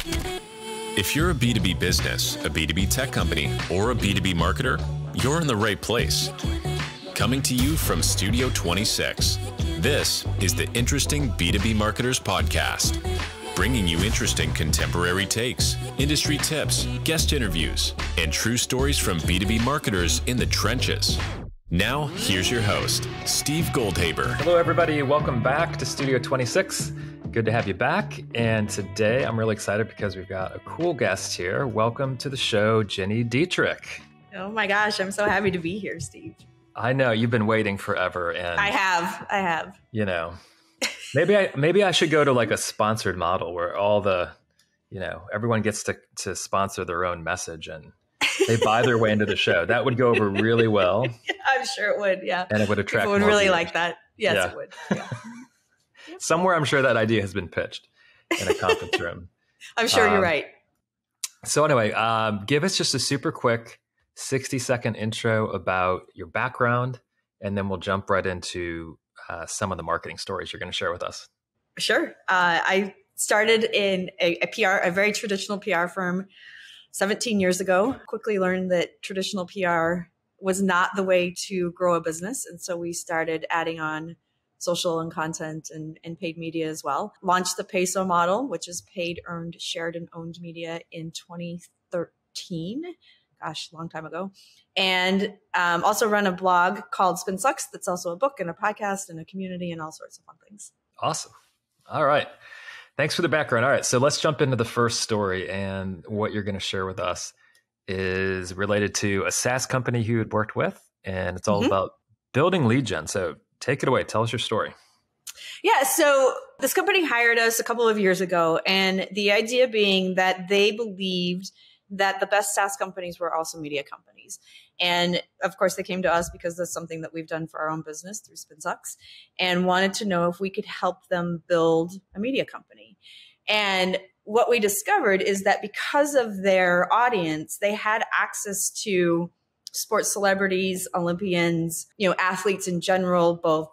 If you're a B2B business, a B2B tech company, or a B2B marketer, you're in the right place. Coming to you from Studio 26, this is the Interesting B2B Marketers Podcast, bringing you interesting contemporary takes, industry tips, guest interviews, and true stories from B2B marketers in the trenches. Now, here's your host, Steve Goldhaber. Hello, everybody. Welcome back to Studio 26. Good to have you back. And today I'm really excited because we've got a cool guest here. Welcome to the show, Gini Dietrich. Oh my gosh, I'm so happy to be here, Steve. I know you've been waiting forever, and I have. You know, maybe I should go to like a sponsored model where all the, everyone gets to sponsor their own message and they buy their way into the show. That would go over really well. I'm sure it would. Yeah, and it would attract. People would more really viewers. like that. Yes, yeah. It would. Yeah. Somewhere, I'm sure that idea has been pitched in a conference room. I'm sure you're right. So anyway, give us just a super quick 60-second intro about your background, and then we'll jump right into some of the marketing stories you're going to share with us. Sure. I started in a very traditional PR firm 17 years ago. Quickly learned that traditional PR was not the way to grow a business. And so we started adding on social and content and paid media as well. Launched the Peso model, which is paid, earned, shared, and owned media in 2013. Gosh, a long time ago. And also run a blog called Spin Sucks. That's also a book and a podcast and a community and all sorts of fun things. Awesome. All right. Thanks for the background. All right. So let's jump into the first story. And what you're going to share with us is related to a SaaS company you had worked with. And it's all about building lead gen. So take it away. Tell us your story. Yeah. So this company hired us a couple of years ago. And the idea being that they believed that the best SaaS companies were also media companies. And of course, they came to us because that's something that we've done for our own business through Spin Sucks, and wanted to know if we could help them build a media company. And what we discovered is that because of their audience, they had access to sports celebrities, Olympians, athletes in general, both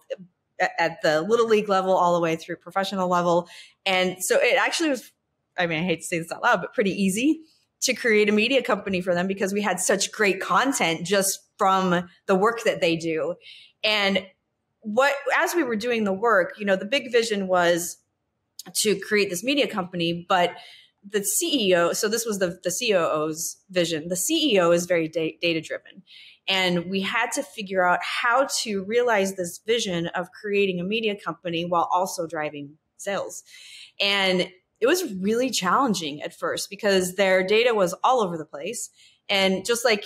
at the little league level all the way through professional level. And so it actually was, I hate to say this out loud, but pretty easy to create a media company for them because we had such great content just from the work that they do. And as we were doing the work, the big vision was to create this media company, but the CEO, so this was the COO's vision. The CEO is very data driven. And we had to figure out how to realize this vision of creating a media company while also driving sales. And it was really challenging at first because their data was all over the place. And just like,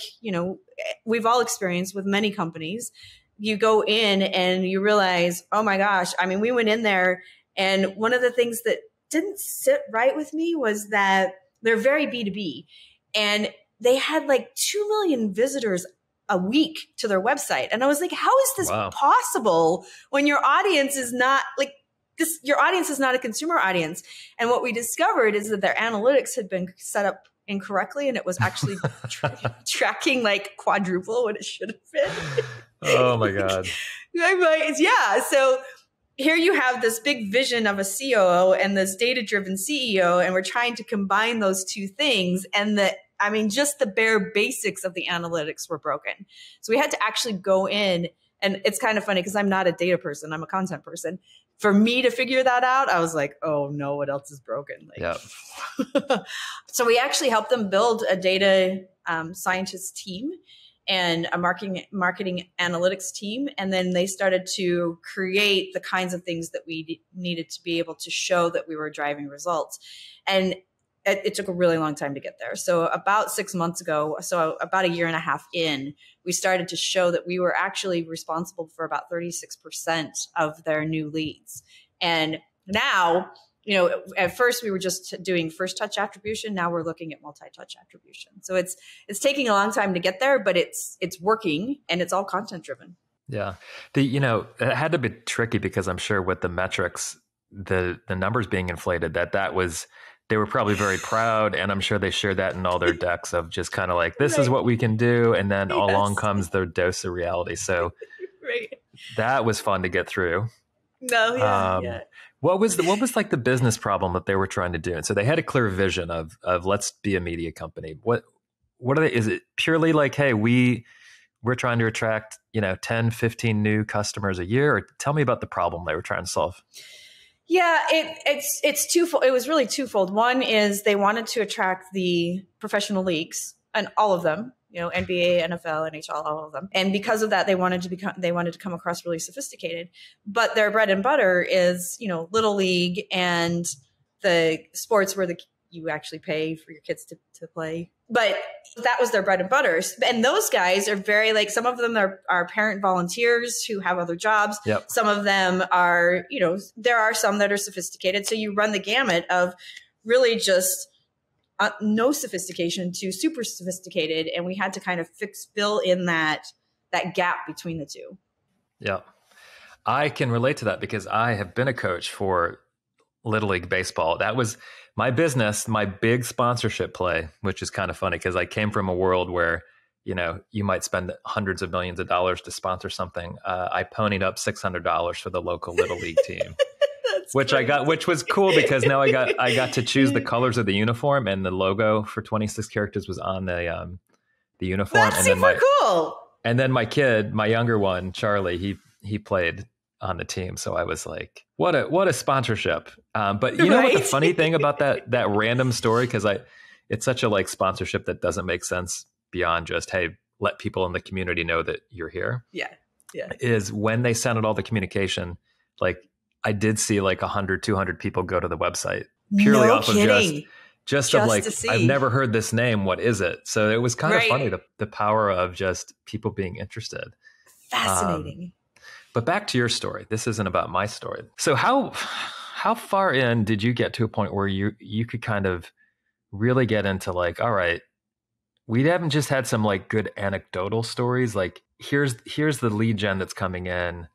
we've all experienced with many companies, you go in and you realize, oh my gosh, we went in there, and one of the things that didn't sit right with me was that they're very B2B, and they had like 2 million visitors a week to their website. And I was like, how is this possible when your audience is not like, your audience is not a consumer audience? And what we discovered is that their analytics had been set up incorrectly, and it was actually tracking like quadruple what it should have been. Oh my God. Yeah. So here you have this big vision of a COO and this data-driven CEO, and we're trying to combine those two things. And just the bare basics of the analytics were broken. So we had to actually go in, and it's kind of funny because I'm not a data person, I'm a content person. For me to figure that out, I was like, oh no, what else is broken? So we actually helped them build a data scientist team and a marketing analytics team. And then they started to create the kinds of things that we needed to be able to show that we were driving results. And it took a really long time to get there. So about 6 months ago, so about a year and a half in, we started to show that we were actually responsible for about 36% of their new leads. And now, at first we were just doing first touch attribution. Now we're looking at multi-touch attribution. So it's taking a long time to get there, but it's working, and it's all content driven. Yeah. It had to be tricky because I'm sure with the metrics, the numbers being inflated, they were probably very proud, and I'm sure they shared that in all their decks of just kind of like, this is what we can do. And then along comes their dose of reality. So that was fun to get through. No, yeah. What was like the business problem that they were trying to do? And so they had a clear vision of let's be a media company. What are they? Is it purely like, hey, we're trying to attract, 10, 15 new customers a year? Or tell me about the problem they were trying to solve. Yeah, it's twofold. It was really twofold. One is they wanted to attract the professional leagues and all of them, NBA, NFL, NHL, all of them. And because of that, they wanted to come across really sophisticated. But their bread and butter is, Little League and the sports where you actually pay for your kids to play. But that was their bread and butter. And those guys are very some of them are parent volunteers who have other jobs. Yep. Some of them are, there are some that are sophisticated. So you run the gamut of really just no sophistication to super sophisticated. And we had to kind of fill in that gap between the two. Yeah. I can relate to that because I have been a coach for Little League baseball. That was my business, my big sponsorship play, which is kind of funny because I came from a world where, you might spend hundreds of millions of dollars to sponsor something. I ponied up $600 for the local Little League team, which crazy. Which was cool because now I got to choose the colors of the uniform, and the logo for 26 characters was on the uniform. That's super cool. And then my kid, my younger one, Charlie, he played on the team. So I was like, what a sponsorship. But you know what the funny thing about that random story, because it's such a sponsorship that doesn't make sense beyond just, hey, let people in the community know that you're here. Yeah. Yeah. Is when they sent out all the communication, I did see 100, 200 people go to the website purely off of just of I've never heard this name. What is it? So it was kind of funny, the power of just people being interested. Fascinating. But back to your story. This isn't about my story. So how far in did you get to a point where you could kind of really get into all right, we haven't just had some good anecdotal stories. Here's the lead gen that's coming in,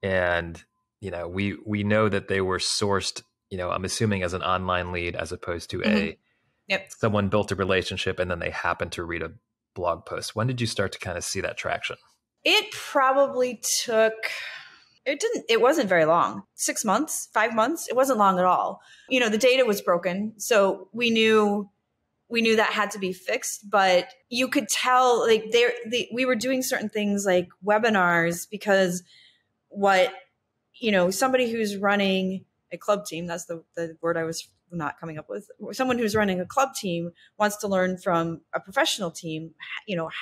and we know that they were sourced, I'm assuming as an online lead as opposed to someone built a relationship and then they happened to read a blog post. When did you start to kind of see that traction? It probably took, it wasn't very long. 6 months, 5 months. It wasn't long at all. The data was broken. So we knew that had to be fixed, but you could tell we were doing certain things like webinars because somebody who's running a club team, that's the word I was not coming up with. Someone who's running a club team wants to learn from a professional team,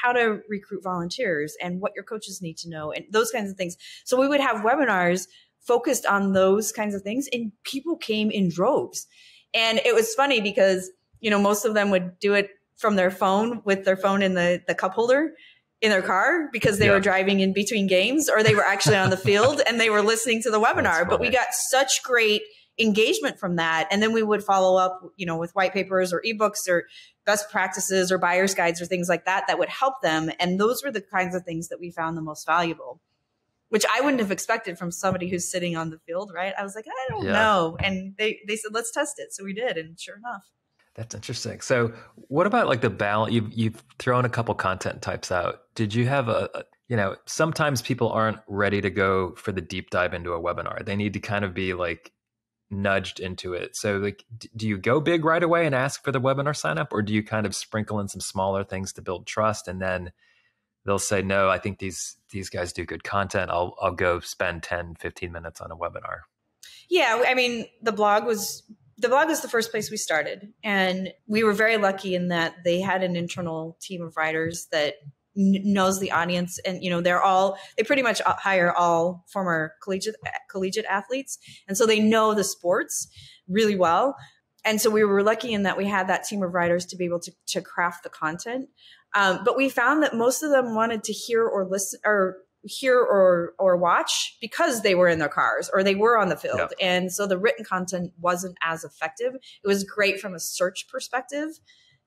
how to recruit volunteers and what your coaches need to know and those kinds of things. So we would have webinars focused on those kinds of things, and people came in droves. And it was funny because, most of them would do it from their phone with their phone in the cup holder in their car because they were driving in between games, or they were actually on the field and they were listening to the webinar. But we got such great engagement from that. And then we would follow up, with white papers or ebooks or best practices or buyer's guides or things like that would help them. And those were the kinds of things that we found the most valuable, which I wouldn't have expected from somebody who's sitting on the field, right? I was like, I don't know. And they said, let's test it. So we did. And sure enough. That's interesting. So what about the balance? You've thrown a couple content types out. Did you have sometimes people aren't ready to go for the deep dive into a webinar. They need to kind of be nudged into it. So do you go big right away and ask for the webinar sign up, or do you kind of sprinkle in some smaller things to build trust, and then they'll say, no, I think these guys do good content. I'll go spend 10, 15 minutes on a webinar. Yeah. I mean, the blog was the first place we started, and we were very lucky in that they had an internal team of writers that knows the audience, and they pretty much hire all former collegiate athletes, and so they know the sports really well. And so we were lucky in that we had that team of writers to be able to craft the content. But we found that most of them wanted to hear or listen or watch because they were in their cars or they were on the field. Yeah. And so the written content wasn't as effective. It was great from a search perspective,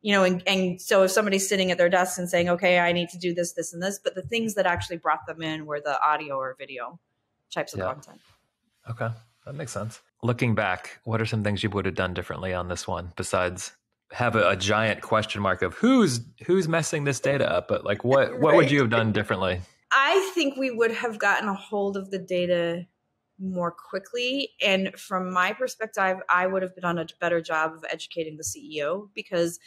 and so if somebody's sitting at their desk and saying, okay, I need to do this, this, and this, but the things that actually brought them in were the audio or video types of content. Okay. That makes sense. Looking back, what are some things you would have done differently on this one besides have a giant question mark of who's messing this data up? But what would you have done differently? I think we would have gotten a hold of the data more quickly. And from my perspective, I would have done a better job of educating the CEO because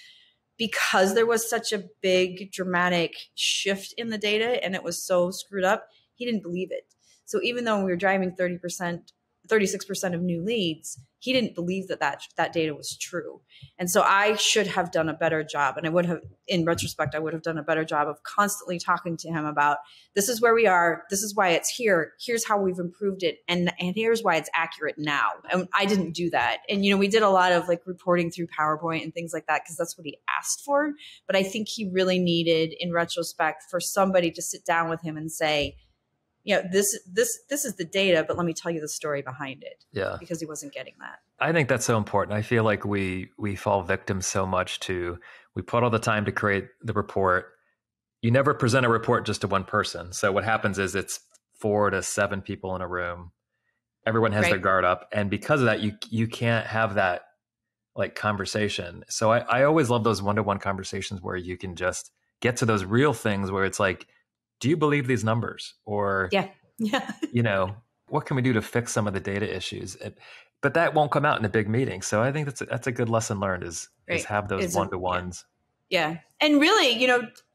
there was such a big dramatic shift in the data and it was so screwed up, he didn't believe it. So even though we were driving 36% of new leads, he didn't believe that data was true. And so I should have done a better job. And I would have, in retrospect, I would have done a better job of constantly talking to him about, this is where we are. This is why it's here. Here's how we've improved it. And here's why it's accurate now. And I didn't do that. And, we did a lot of like reporting through PowerPoint and things like that, because that's what he asked for. But I think he really needed, in retrospect, for somebody to sit down with him and say, this is the data, but let me tell you the story behind it. Yeah. Because he wasn't getting that. I think that's so important. I feel like we fall victim so much to, we put all the time to create the report. You never present a report just to one person. So what happens is it's 4 to 7 people in a room. Everyone has their guard up. And because of that, you can't have that like conversation. So I always love those one-to-one conversations where you can just get to those real things where it's like, do you believe these numbers? Or, what can we do to fix some of the data issues? But that won't come out in a big meeting. So I think that's a good lesson learned is have those one-to-ones. Yeah. And really,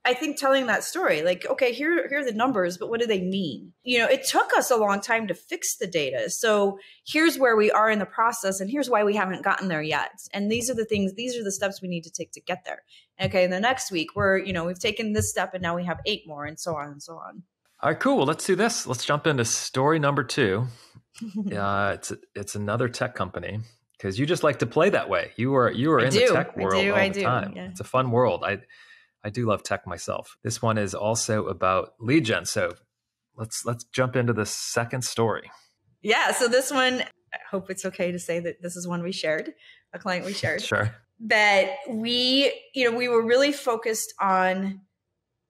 I think telling that story, like, okay, here are the numbers, but what do they mean? It took us a long time to fix the data. So here's where we are in the process and here's why we haven't gotten there yet. And these are the steps we need to take to get there. Okay. And the next week we've taken this step and now we have 8 more and so on and so on. All right, cool. Well, let's do this. Let's jump into story number 2. It's another tech company. Because you just like to play that way. You are in the tech world all the time. Yeah. It's a fun world. I do love tech myself. This one is also about lead gen. So let's jump into the second story. Yeah. So this one, I hope it's okay to say that this is one we shared, a client we shared. Sure. That we were really focused on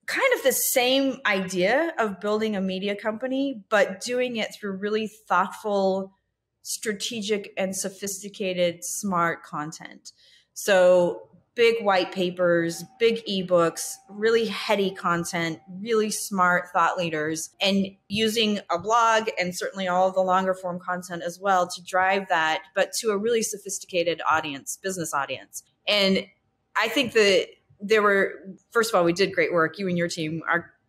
kind of the same idea of building a media company, but doing it through really thoughtful, strategic and sophisticated, smart content. So big white papers, big ebooks, really heady content, really smart thought leaders, and using a blog and certainly all of the longer form content as well to drive that, but to a really sophisticated audience, business audience. And I think that first of all, we did great work. You and your team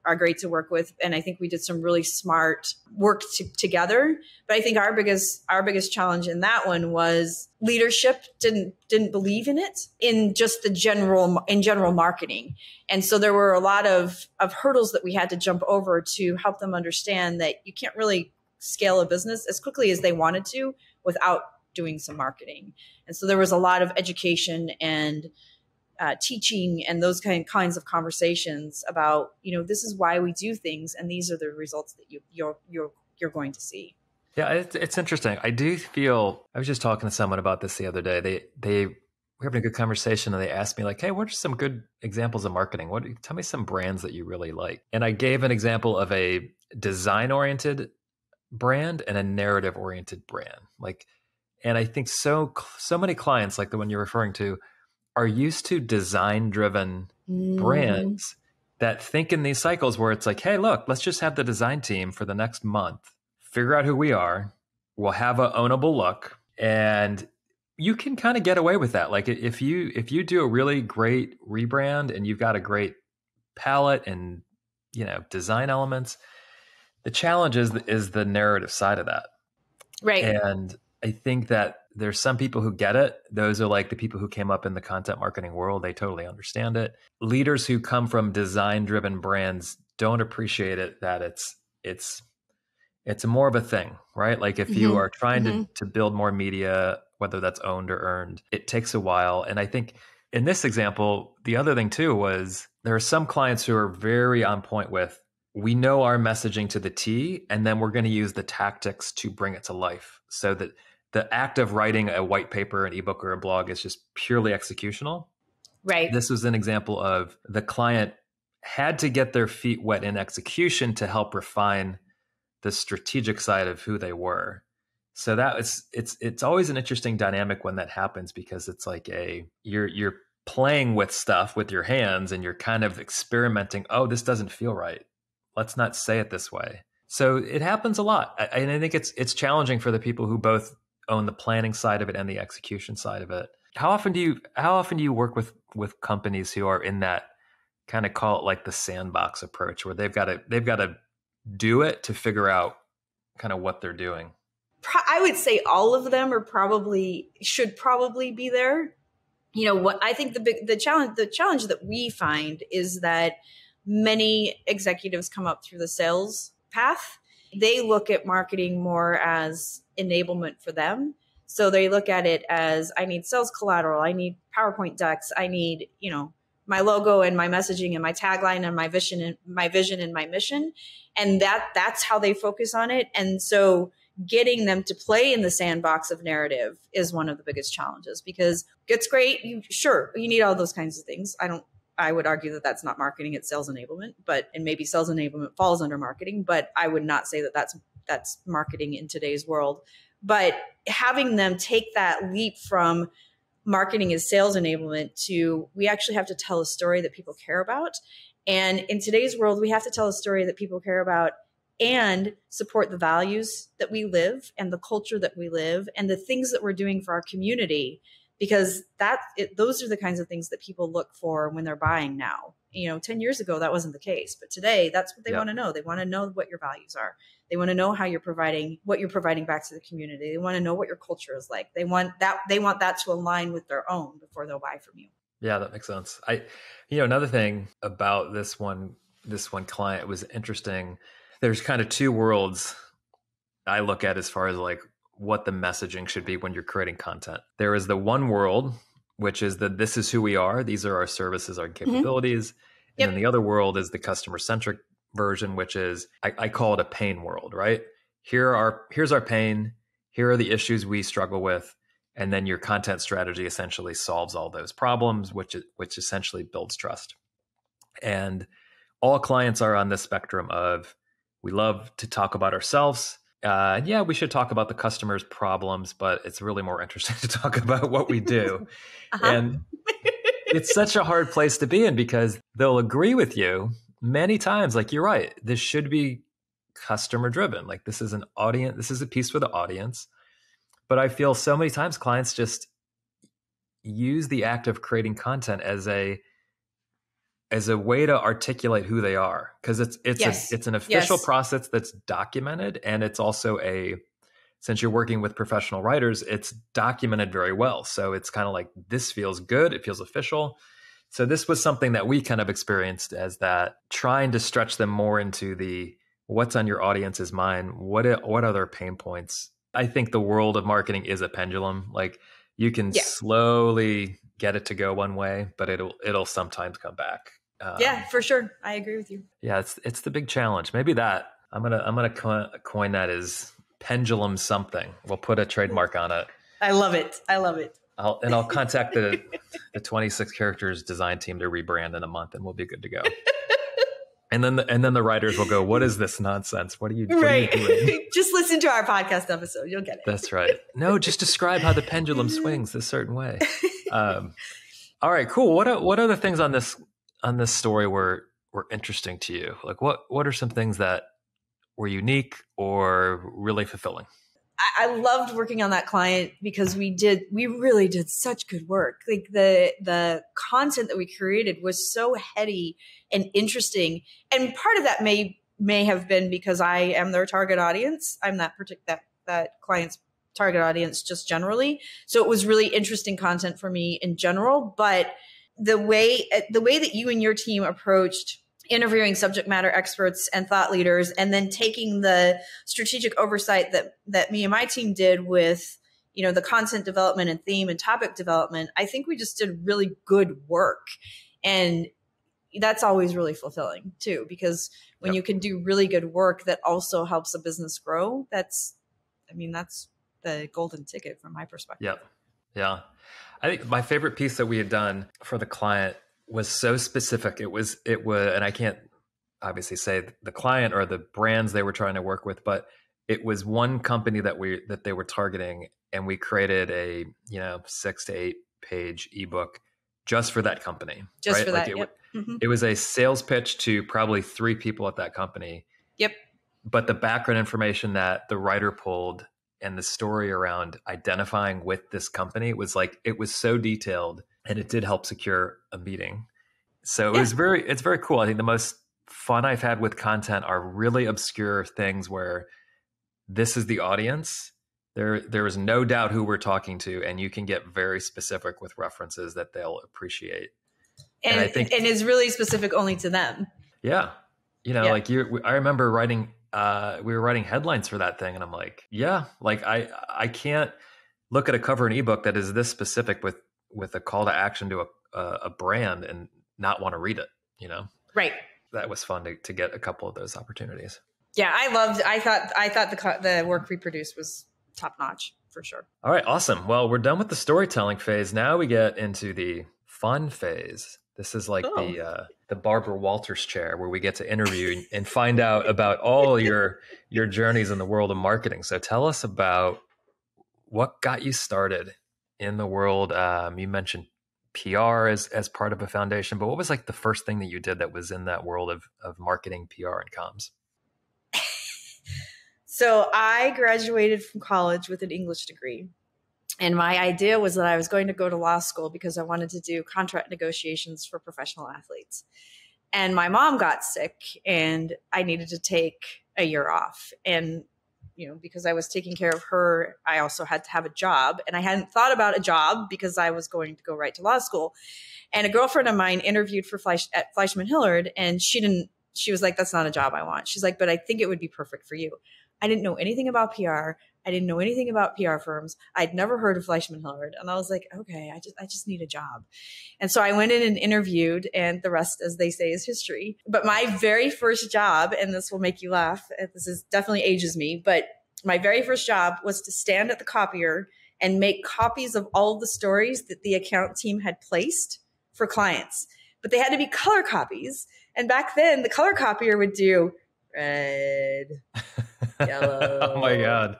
are great to work with. And I think we did some really smart work together. But I think our biggest challenge in that one was leadership didn't believe in it in just general marketing. And so there were a lot of hurdles that we had to jump over to help them understand that you can't really scale a business as quickly as they wanted to without doing some marketing. And so there was a lot of education and teaching and those kinds of conversations about, this is why we do things, and these are the results that you're going to see. Yeah, it's interesting. I do feel, I was just talking to someone about this the other day. We're having a good conversation, and they asked me like, "Hey, what are some good examples of marketing? Tell me some brands that you really like." And I gave an example of a design-oriented brand and a narrative-oriented brand. And I think so many clients, like the one you're referring to, are used to design-driven brands that think in these cycles where it's like, hey, look, let's just have the design team for the next month, figure out who we are, we'll have an ownable look, and you can kind of get away with that. Like if you do a really great rebrand and you've got a great palette and design elements, the challenge is the narrative side of that. Right. And I think that there's some people who get it. Those are like the people who came up in the content marketing world. They totally understand it. Leaders who come from design-driven brands don't appreciate it, that it's more of a thing, right? Like if you are trying to build more media, whether that's owned or earned, it takes a while. And I think in this example, the other thing too was there are some clients who are very on point with, we know our messaging to the T, and then we're going to use the tactics to bring it to life, so that the act of writing a white paper, an ebook, or a blog is just purely executional. Right. This was an example of the client had to get their feet wet in execution to help refine the strategic side of who they were. So it's always an interesting dynamic when that happens, because it's like you're playing with stuff with your hands and you're kind of experimenting. Oh, this doesn't feel right. Let's not say it this way. So it happens a lot. And I think it's challenging for the people who both own the planning side of it and the execution side of it. How often do you work with companies who are in that kind of, call it like the sandbox approach, where they've got to do it to figure out kind of what they're doing? I would say all of them should probably be there. You know, what I think the challenge that we find is that many executives come up through the sales path. They look at marketing more as enablement for them. So they look at it as, I need sales collateral, I need PowerPoint decks, I need, my logo and my messaging and my tagline and my vision and my mission. And that's how they focus on it. And so getting them to play in the sandbox of narrative is one of the biggest challenges, because it's great. You need all those kinds of things. I would argue that that's not marketing, it's sales enablement, and maybe sales enablement falls under marketing, but I would not say that that's marketing in today's world. But having them take that leap from marketing is sales enablement to, we actually have to tell a story that people care about. And in today's world, we have to tell a story that people care about and support the values that we live and the culture that we live and the things that we're doing for our community, because those are the kinds of things that people look for when they're buying now. 10 years ago, that wasn't the case, but today that's what they want to know. They want to know what your values are. They want to know how what you're providing back to the community. They want to know what your culture is like. They want that to align with their own before they'll buy from you. Yeah, that makes sense. Another thing about this one client was interesting. There's kind of two worlds I look at as far as like what the messaging should be when you're creating content. There is the one world, which is that this is who we are. These are our services, our capabilities. Mm-hmm. And then the other world is the customer-centric version, which is, I call it a pain world, right? Here's our pain. Here are the issues we struggle with. And then your content strategy essentially solves all those problems, which essentially builds trust. And all clients are on this spectrum of, we love to talk about ourselves. We should talk about the customer's problems, but it's really more interesting to talk about what we do. Uh-huh. And it's such a hard place to be in, because they'll agree with you many times. Like, you're right. This should be customer driven. Like, this is a piece for the audience. But I feel so many times clients just use the act of creating content as a way to articulate who they are, because it's an official process that's documented, and it's also since you're working with professional writers, it's documented very well. So it's kind of like, this feels good, it feels official. So this was something that we kind of experienced as that, trying to stretch them more into the what's on your audience's mind, what are their pain points. I think the world of marketing is a pendulum. Like, you can slowly get it to go one way, but it'll sometimes come back. For sure. I agree with you. Yeah, it's the big challenge. Maybe that I'm gonna coin that as pendulum something. We'll put a trademark on it. I love it. I'll contact the 26 characters design team to rebrand in a month, and we'll be good to go. And then the writers will go, "What is this nonsense? What are you doing?" Just listen to our podcast episode. You'll get it. That's right. No, just describe how the pendulum swings this certain way. All right, cool. What other things on this story were interesting to you? Like, what are some things that were unique or really fulfilling? I loved working on that client because we really did such good work. Like, the content that we created was so heady and interesting. And part of that may have been because I am their target audience. I'm that client's target audience just generally. So it was really interesting content for me in general. But the way that you and your team approached interviewing subject matter experts and thought leaders, and then taking the strategic oversight that me and my team did with, the content development and theme and topic development, I think we just did really good work. And that's always really fulfilling too, because when you can do really good work that also helps a business grow, that's the golden ticket from my perspective. Yep. Yeah. I think my favorite piece that we had done for the client was so specific. It was, and I can't obviously say the client or the brands they were trying to work with, but it was one company that they were targeting, and we created a 6 to 8 page ebook just for that company. Just right? for that. Yep. It was a sales pitch to probably 3 people at that company. Yep. But the background information that the writer pulled and the story around identifying with this company was like, it was so detailed, and it did help secure a meeting. So it's very cool. I think the most fun I've had with content are really obscure things where this is the audience. There is no doubt who we're talking to, and you can get very specific with references that they'll appreciate. And I think, and is really specific only to them. Yeah. Like I remember writing, we were writing headlines for that thing, and I'm like, like I can't look at a cover in ebook that is this specific with a call to action to a brand and not want to read it, Right. That was fun to get a couple of those opportunities. Yeah, I thought the work we produced was top notch for sure. All right, awesome. Well, we're done with the storytelling phase. Now we get into the fun phase. This is like the Barbara Walters chair, where we get to interview and find out about all your journeys in the world of marketing. So tell us about what got you started in the world. You mentioned PR as part of a foundation, but what was like the first thing that you did that was in that world of marketing, PR, and comms? So I graduated from college with an English degree. And my idea was that I was going to go to law school because I wanted to do contract negotiations for professional athletes. And my mom got sick and I needed to take a year off. And, because I was taking care of her, I also had to have a job. And I hadn't thought about a job because I was going to go right to law school. And a girlfriend of mine interviewed for at Fleishman Hillard, and she was like, that's not a job I want. She's like, but I think it would be perfect for you. I didn't know anything about PR. I didn't know anything about PR firms. I'd never heard of Fleishman Hillard. And I was like, okay, I just need a job. And so I went in and interviewed, and the rest, as they say, is history. But my very first job, and this will make you laugh, this is definitely ages me, but my very first job was to stand at the copier and make copies of all of the stories that the account team had placed for clients. But they had to be color copies. And back then, the color copier would do red, yellow. Oh my God.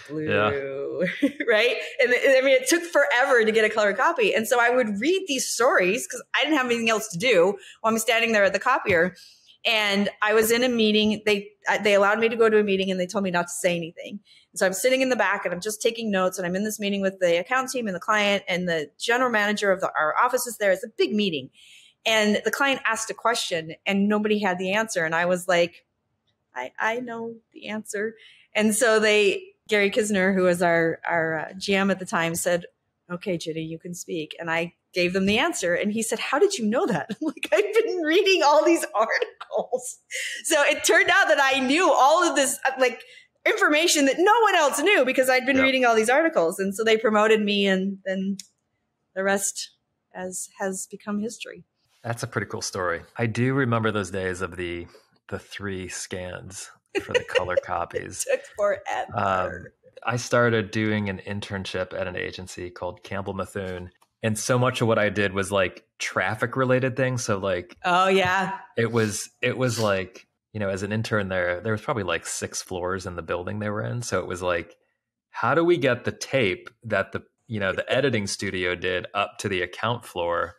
Blue, right? And it took forever to get a color copy. And so I would read these stories because I didn't have anything else to do while I'm standing there at the copier. And I was in a meeting. They allowed me to go to a meeting, and they told me not to say anything. And so I'm sitting in the back, and I'm just taking notes. And I'm in this meeting with the account team and the client, and the general manager of our office is there. It's a big meeting. And the client asked a question, and nobody had the answer. And I was like, I know the answer. And so Gary Kisner, who was our GM at the time, said, okay, Ginny, you can speak. And I gave them the answer. And he said, how did you know that? I'm like, I've been reading all these articles. So it turned out that I knew all of this information that no one else knew because I'd been reading all these articles. And so they promoted me, and then the rest has become history. That's a pretty cool story. I do remember those days of the 3 scans for the color copies. It took forever. I started doing an internship at an agency called Campbell Methune. And so much of what I did was like traffic related things. So like, oh yeah, it was like, as an intern there was probably like 6 floors in the building they were in. So it was like, how do we get the tape that the editing studio did up to the account floor?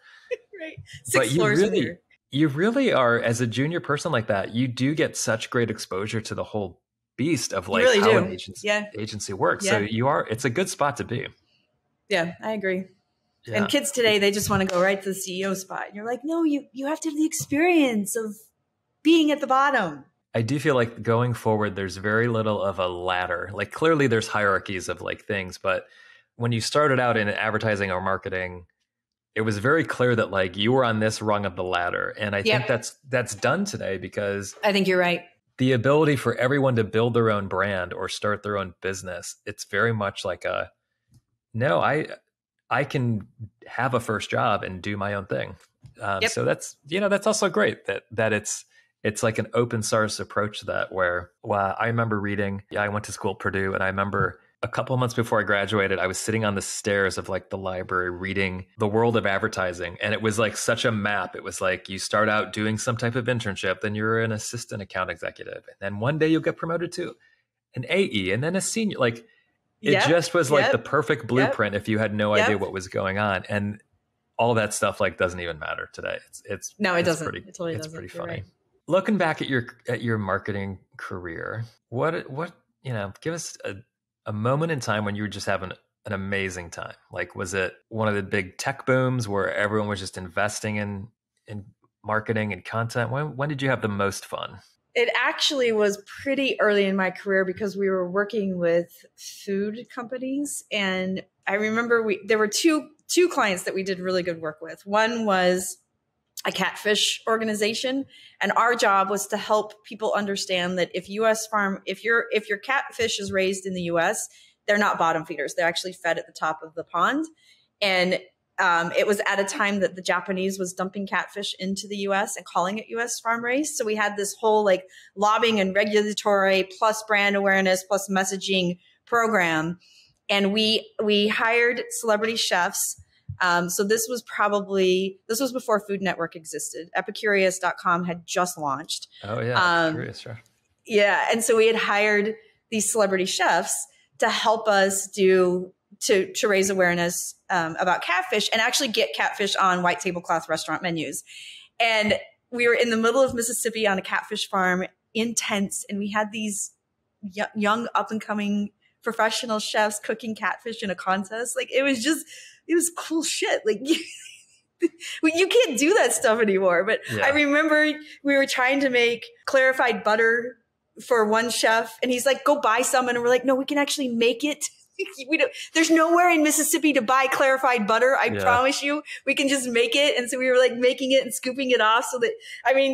Right. 6 floors in there. You really are, as a junior person like that, you do get such great exposure to the whole beast of like really how an agency works. Yeah. So it's a good spot to be. Yeah, I agree. Yeah. And kids today, they just want to go right to the CEO spot. And you're like, no, you have to have the experience of being at the bottom. I do feel like going forward, there's very little of a ladder. Like clearly there's hierarchies of like things, but when you started out in advertising or marketing, it was very clear that like you were on this rung of the ladder. And I think that's done today because I think you're right. The ability for everyone to build their own brand or start their own business, it's very much like I can have a first job and do my own thing. So that's also great that it's like an open source approach to that where I remember reading, I went to school at Purdue, and I remember a couple of months before I graduated, I was sitting on the stairs of like the library reading The World of Advertising. And it was like such a map. It was like you start out doing some type of internship, then you're an assistant account executive. And then one day you'll get promoted to an AE and then a senior. Like it just was like the perfect blueprint if you had no idea what was going on. And all that stuff like doesn't even matter today. It doesn't. It totally doesn't. It's pretty funny. Right. looking back at your marketing career, what give us a moment in time when you were just having an amazing time. Like, was it one of the big tech booms where everyone was just investing in marketing and content? When did you have the most fun? It actually was pretty early in my career because we were working with food companies. And I remember there were two clients that we did really good work with. One was a catfish organization, and our job was to help people understand that if your catfish is raised in the US, they're not bottom feeders. They're actually fed at the top of the pond. And it was at a time that the Japanese was dumping catfish into the US and calling it US farm raised. So we had this whole like lobbying and regulatory plus brand awareness plus messaging program. And we hired celebrity chefs. So this was before Food Network existed. Epicurious.com had just launched. Oh yeah. Curious, sure. Yeah. And so we had hired these celebrity chefs to help us to raise awareness about catfish and actually get catfish on white tablecloth restaurant menus. And we were in the middle of Mississippi on a catfish farm in tents, and we had these young up and coming professional chefs cooking catfish in a contest. Like it was cool shit. Like you can't do that stuff anymore. But yeah. I remember we were trying to make clarified butter for one chef, and he's like, go buy some. And we're like, no, we can actually make it. There's nowhere in Mississippi to buy clarified butter. I promise you, we can just make it. And so we were like making it and scooping it off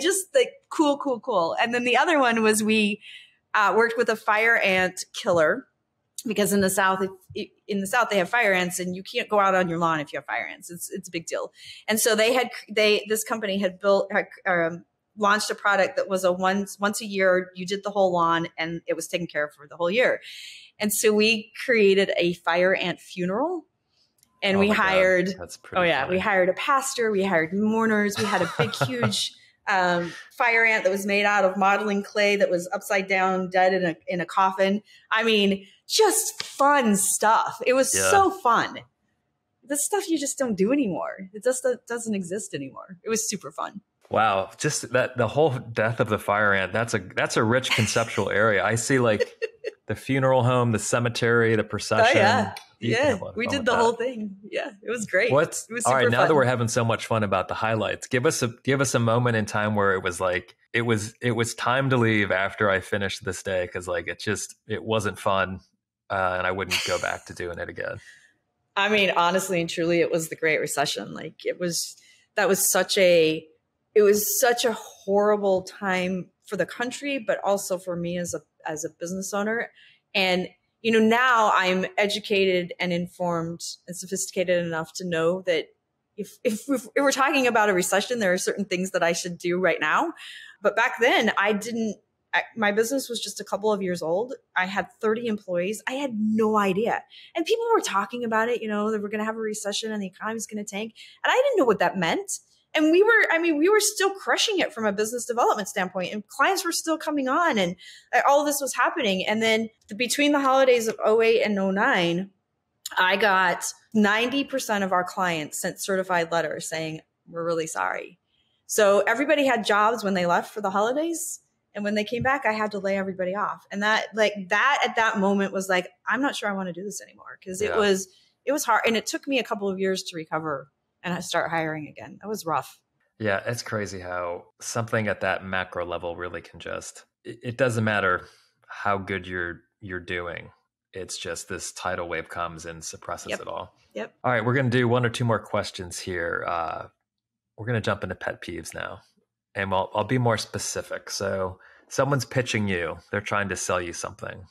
just like cool. And then the other one was we worked with a fire ant killer, because in the South they have fire ants, and you can't go out on your lawn if you have fire ants. It's a big deal. And so this company had launched a product that was a once a year, you did the whole lawn and it was taken care of for the whole year. And so we created a fire ant funeral, and we hired a pastor, we hired mourners, we had a big, huge fire ant that was made out of modeling clay that was upside down, dead in a coffin. I mean, just fun stuff. It was so fun. The stuff you just don't do anymore. It just doesn't exist anymore. It was super fun. Wow. Just that, the whole death of the fire ant, that's a rich conceptual area. I see like the funeral home, the cemetery, the procession. Oh yeah. Yeah. We did the whole thing. Yeah. It was great. It was super all right. Now fun. that we're having so much fun about the highlights, give us a moment in time where it was like, it was time to leave after I finished this day. Cause like, it wasn't fun. And I wouldn't go back to doing it again. I mean, honestly and truly, it was the Great Recession. Like it was such a horrible time for the country, but also for me as a business owner. And, now I'm educated and informed and sophisticated enough to know that if we're talking about a recession, there are certain things that I should do right now. But back then my business was just a couple of years old. I had 30 employees. I had no idea. And people were talking about it, that we're going to have a recession and the economy is going to tank. And I didn't know what that meant. And we were still crushing it from a business development standpoint, and clients were still coming on, and all of this was happening. And then between the holidays of 2008 and 2009, I got 90% of our clients sent certified letters saying, we're really sorry. So everybody had jobs when they left for the holidays. And when they came back, I had to lay everybody off. And that at that moment was like, I'm not sure I want to do this anymore, because it was hard. And it took me a couple of years to recover and I start hiring again. It was rough. Yeah, it's crazy how something at that macro level really can it doesn't matter how good you're doing. It's just this tidal wave comes and suppresses it all. Yep. All right, we're going to do 1 or 2 more questions here. We're going to jump into pet peeves now. And I'll be more specific. So someone's pitching you. They're trying to sell you something.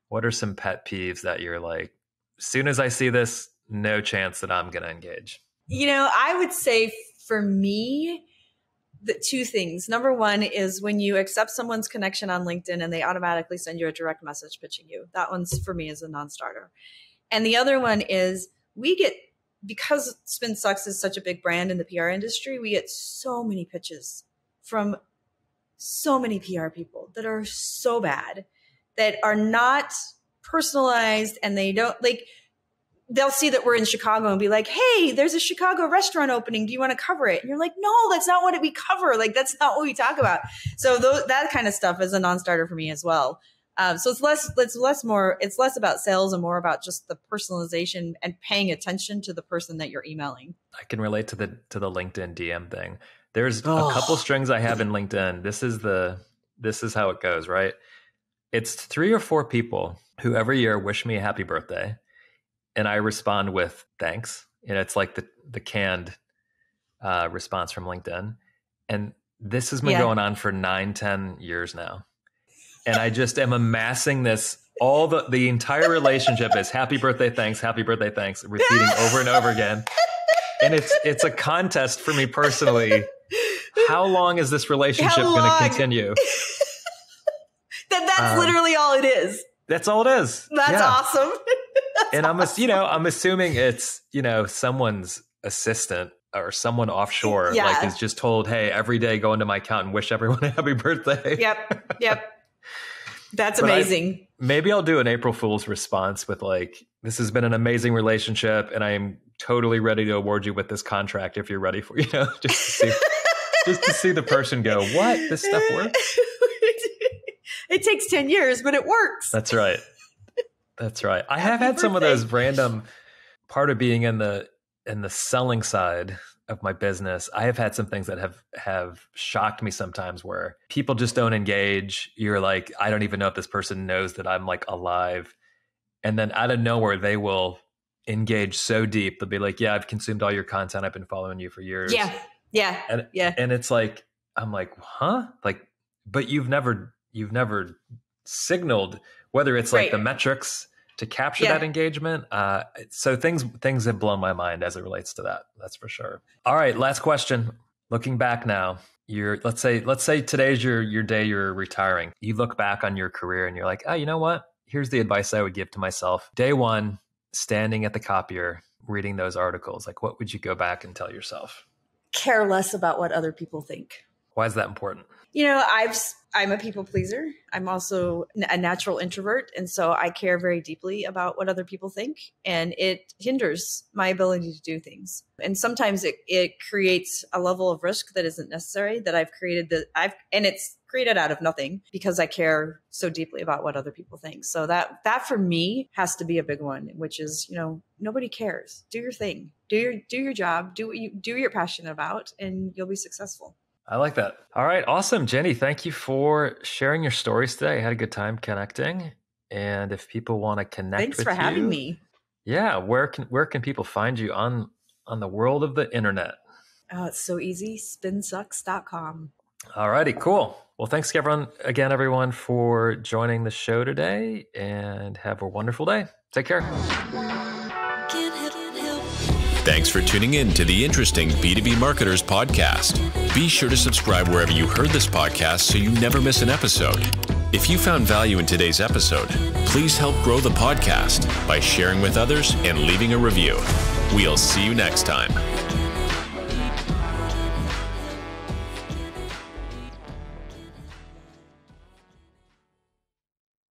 What are some pet peeves that you're like, as soon as I see this, no chance that I'm going to engage? I would say for me, the 2 things. Number 1 is when you accept someone's connection on LinkedIn and they automatically send you a direct message pitching you. That one's for me is a non-starter. And the other one is because Spin Sucks is such a big brand in the PR industry, we get so many pitches from so many PR people that are so bad, that are not personalized, and they don't they'll see that we're in Chicago and be like, hey, there's a Chicago restaurant opening. Do you want to cover it? And you're like, no, that's not what we cover. Like, that's not what we talk about. So that kind of stuff is a non-starter for me as well. So it's less about sales and more about just the personalization and paying attention to the person that you're emailing. I can relate to the LinkedIn DM thing. There's a couple strings I have in LinkedIn. This is how it goes, right? It's 3 or 4 people who every year wish me a happy birthday. And I respond with thanks. And it's like the canned response from LinkedIn. And this has been going on for 9-10 years now. And I just am amassing this. All the entire relationship is happy birthday, thanks, repeating over and over again. And it's a contest for me personally. How long is this relationship going to continue? That's literally all it is. That's all it is. That's awesome. And I'm assuming it's, someone's assistant or someone offshore like is just told, hey, every day go into my account and wish everyone a happy birthday. Yep. That's amazing. Maybe I'll do an April Fool's response with like, this has been an amazing relationship and I am totally ready to award you with this contract if you're ready for, just to see the person go, what? This stuff works? It takes 10 years, but it works. That's right. I have had some of those random, part of being in the selling side of my business. I have had some things that have shocked me sometimes where people just don't engage. You're like, I don't even know if this person knows that I'm like alive. And then out of nowhere, they will engage so deep. They'll be like, yeah, I've consumed all your content. I've been following you for years. Yeah. And it's like, I'm like, huh? Like, but you've never signaled whether it's like the metrics to capture that engagement. So things have blown my mind as it relates to that. That's for sure. All right. Last question. Looking back now, let's say today's your day you're retiring. You look back on your career and you're like, oh, you know what? Here's the advice I would give to myself. Day one, standing at the copier, reading those articles. Like, what would you go back and tell yourself? Care less about what other people think. Why is that important? I'm a people pleaser. I'm also a natural introvert. And so I care very deeply about what other people think. And it hinders my ability to do things. And sometimes it creates a level of risk that isn't necessary that I've created and it's created out of nothing because I care so deeply about what other people think. So that for me has to be a big one, which is, nobody cares. Do your thing, do your job, do what you're passionate about, and you'll be successful. I like that. All right. Awesome. Jenny, thank you for sharing your stories today. I had a good time connecting. And if people want to connect with you. Thanks for having me. Yeah. Where can people find you on the world of the internet? Oh, it's so easy. Spinsucks.com. All righty. Cool. Well, thanks everyone for joining the show today, and have a wonderful day. Take care. Thanks for tuning in to the Interesting B2B Marketers podcast. Be sure to subscribe wherever you heard this podcast so you never miss an episode. If you found value in today's episode, please help grow the podcast by sharing with others and leaving a review. We'll see you next time.